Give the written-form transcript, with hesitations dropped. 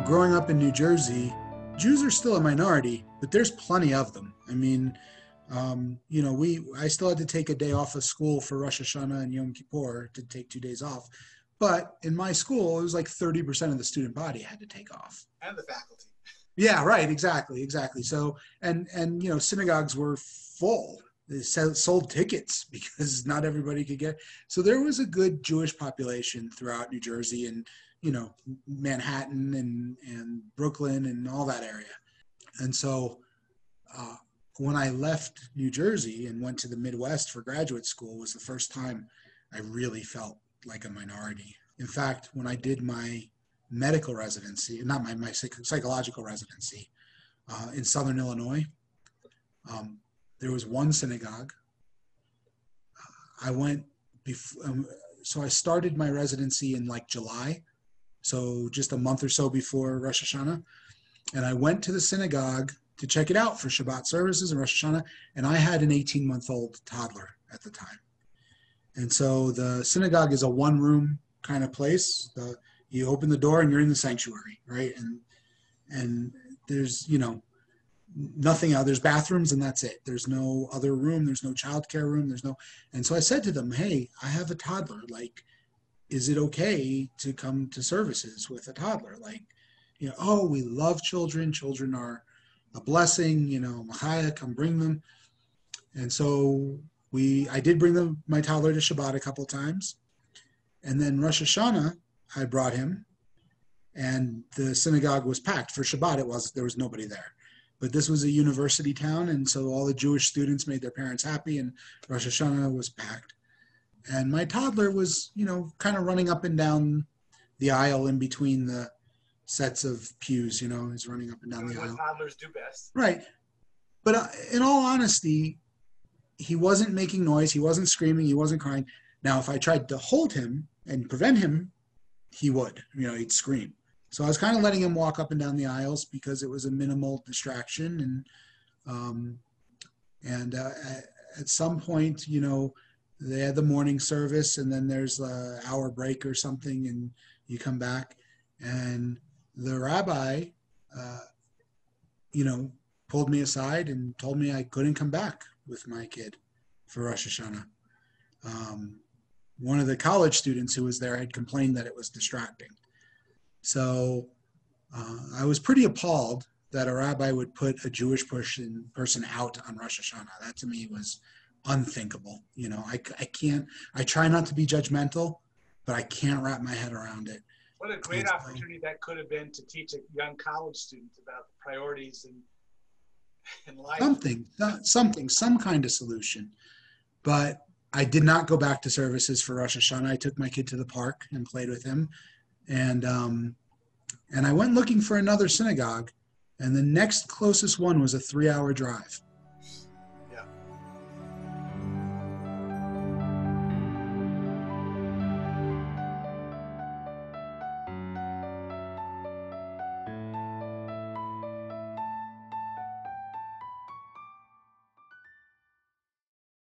growing up in New Jersey, Jews are still a minority, but there's plenty of them. I mean, I still had to take a day off of school for Rosh Hashanah and Yom Kippur to take 2 days off. But in my school, it was like 30% of the student body had to take off. And the faculty. Yeah, right. Exactly. So, and synagogues were full. They sold tickets because not everybody could get. So there was a good Jewish population throughout New Jersey and, Manhattan and Brooklyn and all that area. And so when I left New Jersey and went to the Midwest for graduate school was the first time I really felt like a minority. In fact, when I did my medical residency, not my psychological residency in Southern Illinois, there was one synagogue. I went before, so I started my residency in like July, so just a month or so before Rosh Hashanah, and I went to the synagogue to check it out for Shabbat services and Rosh Hashanah, and I had an 18-month-old toddler at the time. And so the synagogue is a one-room kind of place. You open the door and you're in the sanctuary, right? And there's, nothing out. There's bathrooms and that's it. There's no other room. There's no childcare room. And so I said to them, hey, I have a toddler. Like, is it okay to come to services with a toddler? Like, oh, we love children. Children are a blessing, Machaya, come bring them. And so I did bring my toddler to Shabbat a couple of times. And then Rosh Hashanah, I brought him, and the synagogue was packed. For Shabbat, there was nobody there. But this was a university town, and so all the Jewish students made their parents happy, and Rosh Hashanah was packed. And my toddler was, kind of running up and down the aisle in between the sets of pews, he's running up and down the aisle. What toddlers do best. Right. But in all honesty, he wasn't making noise. He wasn't screaming. He wasn't crying. Now, if I tried to hold him and prevent him, he would, he'd scream. So I was kind of letting him walk up and down the aisles because it was a minimal distraction. And at some point, they had the morning service, and then there's an hour break or something, and you come back, and the rabbi, pulled me aside and told me I couldn't come back with my kid for Rosh Hashanah. One of the college students who was there had complained that it was distracting. So I was pretty appalled that a rabbi would put a Jewish person out on Rosh Hashanah. That to me was unthinkable. I try not to be judgmental, but I can't wrap my head around it. What a great opportunity that could have been to teach a young college student about priorities in life. Some kind of solution. But I did not go back to services for Rosh Hashanah. I took my kid to the park and played with him. And I went looking for another synagogue, and the next closest one was a 3-hour drive.